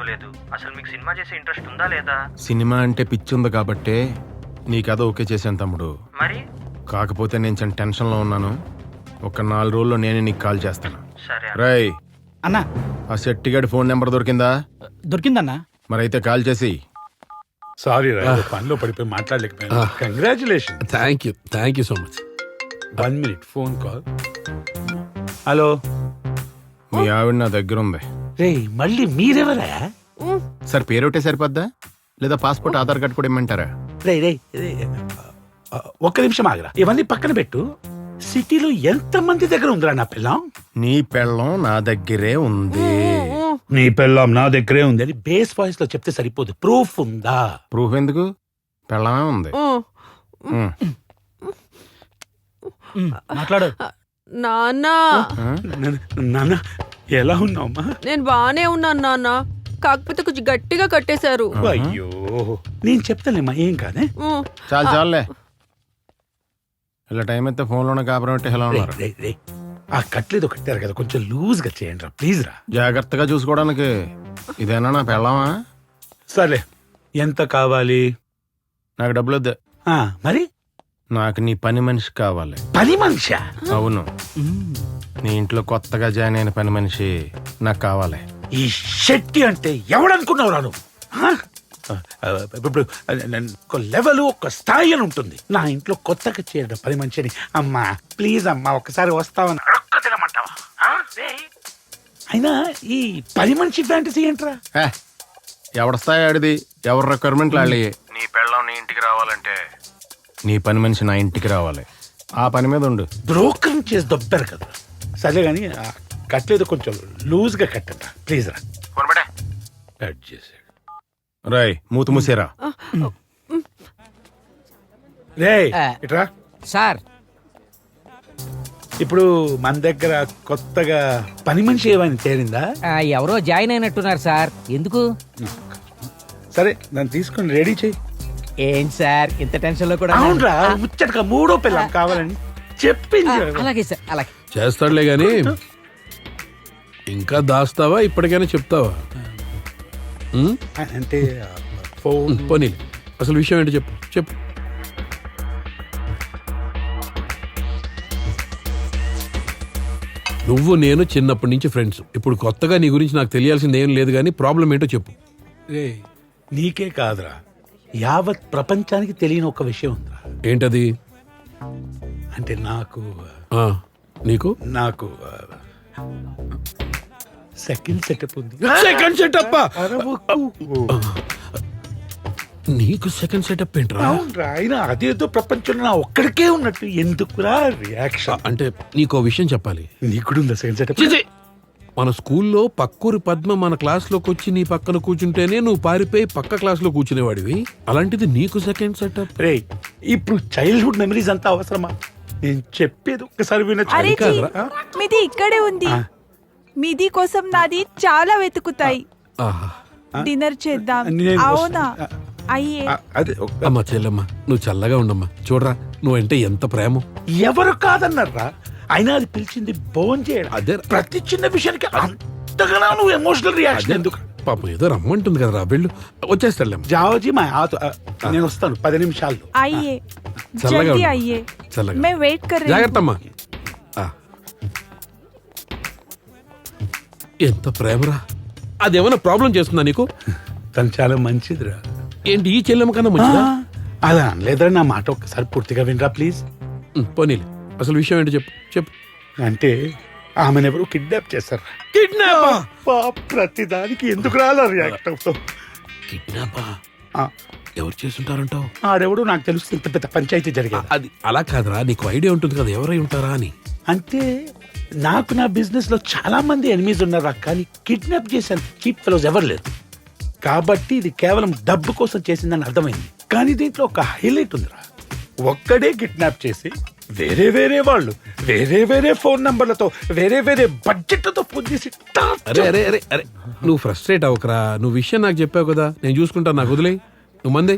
పిలవలేదు. అసలు మీకు సినిమా చేసే ఇంట్రెస్ట్ ఉందా లేదా? సినిమా అంటే పిచ్చి ఉంది కాబట్టే నీ కథ ఓకే చేశాను తమ్ముడు. మరి కాకపోతే నేను చిన్న టెన్షన్లో ఉన్నాను. ఒక 4 రోజుల్లో నేనే నీకు కాల్ చేస్తాను. సరే రై అన్నా ఆ సెట్టిగాడి ఫోన్ నెంబర్ దొరికిందా? దొరికిందన్నా. మరైతే కాల్ చేసి. సారీ రా, పనిలో పడిపోయి మాట్లాడలేకపోయాను. Congratulation. Thank you so much. 1 minute phone call. Hello. మీ ఆవిడ నా దగ్గర ఉంది. రే మళ్ళీ మీరెవరా? సార్ పేరొట్టే సరిపోద్దా లేదా పాస్పోర్ట్ ఆధార్ కార్డు కూడా ఇమ్మంటారా? రే రే ఒక్క నిమిషం ఆగరా, ఇవన్నీ పక్కన పెట్టు. సిటీలో ఎంత మంది దగ్గర ఉందిరా నా పిల్లం? నీ పెళ్ళం నా దగ్గరే ఉంది. నీ పిల్లం నా దగ్గరే ఉంది అని బేస్ వాయిస్ లో చెప్తే సరిపోదు. ప్రూఫ్ ఉందా? ప్రూఫ్ ఎందుకు? పెళ్ళమే ఉంది. మాట్లాడు. నాన్న నాన్న ఎలా ఉన్నావమ్మా? నేను బానే ఉన్నాను నాన్న, కాకపోతే కొంచెం గట్టిగా కట్టేశారు. అయ్యో నేను చెప్తానేమ్మా, ఏం కాదే. చాలు చాలులే, ఇలా టైం అయితే ఫోన్లోనే కాపురం పెట్టి ఎలా ఉన్నారు? రే, రే, ఆ కట్లేదో కట్టారు కదా, కొంచెం లూజ్ గా చేయండి రా ప్లీజ్ రా. జాగ్రత్తగా చూసుకోవడానికి. ఇదేనా నా పెళ్ళమా? సరే ఎంత కావాలి? నాకు డబ్బులు వద్దు. మరి నాకు నీ పని మనిషి కావాలి. పని మనిషా? అవును, నీ ఇంట్లో కొత్తగా జాయిన్ అయిన పని మనిషి నాకు కావాలి. ఈ శెట్టి అంటే ఎవడనుకున్నావు రాను? ఇప్పుడు ఒక లెవెల్ ఒక స్థాయి అని ఉంటుంది. నా ఇంట్లో కొత్తగా చేయడం పని మనిషిని. అమ్మా ప్లీజ్ అమ్మా ఒకసారి వస్తావని అడక్క తినమంటావా? అయినా ఈ పని మనిషి ఫ్యాంటసీ ఏంట్రా? ఎవడస్తాయి ఆడిది, ఎవరి రిక్వైర్మెంట్లు వాళ్ళే. నీ పెళ్ళం నీ ఇంటికి రావాలంటే నీ పని మనిషి నా ఇంటికి రావాలి. ఆ పని మీద ఉండు. బ్రోకర్ చేసి దొబ్బారు కదా. సరే గాని కట్టలేదు, కొంచెం లూజ్ గా కట్టండి ప్లీజ్ రా. కట్ చేసాడు. రాయ్ మూత మూసేరా. రే ఇట్రా సార్. ఇప్పుడు మన దగ్గర కొత్తగా పని మనిషి ఏమైనా చేరిందా? ఎవరో జాయిన్ అయినట్టున్నారు సార్. ఎందుకు? సరే దాన్ని తీసుకొని రెడీ చెయ్యి. ఏంటి సార్ ఇంత టెన్షన్ లో కూడా? అవునరా, ముచ్చటగా 3వ పిల్లం కావాలని చెప్పింది. అలాగే సార్, అలాగే చేస్తాడులే గాని ఇంకా దాస్తావా ఇప్పటికైనా చెప్తావా? అంటే ఫోన్ పోనీ అసలు విషయం ఏంటో చెప్పు చెప్పు. నువ్వు నేను చిన్నప్పటి నుంచి ఫ్రెండ్స్. ఇప్పుడు కొత్తగా నీ గురించి నాకు తెలియాల్సింది ఏం లేదు కానీ ప్రాబ్లం ఏంటో చెప్పు. రే నీకే కాదురా, యావత్ ప్రపంచానికి తెలియని ఒక విషయం ఉందిరా. ఏంటది? అంటే నాకు నీకు నాకు సెకండ్ సెటప్ ఉంది. Second setup? నీకు సెకండ్ సెటప్ ఏంట్రా? అవునరా, అయినా అదేదో ప్రపంచంలో నా ఒక్కడికే ఉన్నట్టు ఎందుకురా రియాక్షన్? అంటే నీకో విషయం చెప్పాలి. నీకు కూడా ఉందా సెకండ్ సెటప్? మన స్కూల్లో పక్కూరి పద్మ మన క్లాస్ లోకి వచ్చి నీ పక్కన కూర్చుంటేనే నువ్వు పారిపోయి పక్క క్లాస్ లో కూర్చునేవాడివి. అలాంటిది నీకు సెకండ్ సెటప్? రే ఇప్పుడు చైల్డ్హుడ్ మెమరీస్ అంతా అవసరమా? నేను చెప్పేది ఒక్కసారి వినొచ్చు. మీది ఇక్కడే ఉంది. మీది కోసం నాది చాలా వెతుకుతాయి. డిన్నర్ చేద్దాం. అవునా? అయ్యే అదే అమ్మా చెల్లమ్మ, నువ్వు చల్లగా ఉండమ్మా. చూడరా నువ్వంటే ఎంత ప్రేమ. ఎవరు కాదన్నారా? అయినా అది పిలిచింది భోజనం చేయడం. అదే ప్రతి చిన్న విషయానికి అంతగా నువ్వు ఎమోషనల్ రియాక్షన్ ఎందుకు? పాపం ఏదో రమ్మంటుంది కదరా, వెళ్ళు. వచ్చేస్తాడులేమ్మా. జావజీ మా నేను వస్తాను 10 నిమిషాల్లో. అయ్యే చల్లగా జల్దీ ఉండు. అయ్యే. చల్లగా. मैं वेट कर रही हूँ. జాగ్రత్త అమ్మా. ఎంత ప్రేమరా. అదేమన్నా ప్రాబ్లం చేస్తుందా నీకు? తను చాలా మంచిదిరా. ఏంటి ఈ చెల్లెమ్మ కన్నా మంచిదా? అలా అనలేదురా, నా మాట ఒక్కసారి పూర్తిగా వినరా ప్లీజ్. పోనీలే, అసలు విషయం ఏంటో చెప్పు చెప్పు. అంటే ఆమెను ఎవరు కిడ్నాప్ చేశారు. కిడ్నాప్? ప్రతిదానికి ఎందుకు రాలా రియాక్ట్ అవుతావు? కిడ్నాపా? ఎవరు చేస్తుంటారంటావు? ఆడెవడు నాకు తెలుసు, ఇంత పెద్ద పంచాయతీ జరిగేది. అది అలా కాదురా, నీకు ఐడియా ఉంటుంది కదా ఎవరై ఉంటారా అని. అంటే నాకు నా బిజినెస్ లో చాలా మంది ఎనిమీస్ ఉన్నారా, కానీ కిడ్నాప్ చేసిన చీప్ ఫెలోస్ ఎవరు లేరు. కాబట్టి ఇది కేవలం డబ్బు కోసం చేసిందని అర్థమైంది. కానీ దీంట్లో ఒక హైలైట్ ఉందిరా. ఒక్కడే కిడ్నాప్ చేసి వేరే వేరే వాళ్ళు వేరే వేరే ఫోన్ నంబర్లతో వేరే వేరే బడ్జెట్లతో ఫోన్ చేసి అరే అరే అరే అరే నువ్వు ఫ్రస్ట్రేట్ అవ్వకరా. నువ్వు విషయం నాకు చెప్పావు కదా, నేను చూసుకుంటా. నాకు వదిలే, నువ్వు మందే.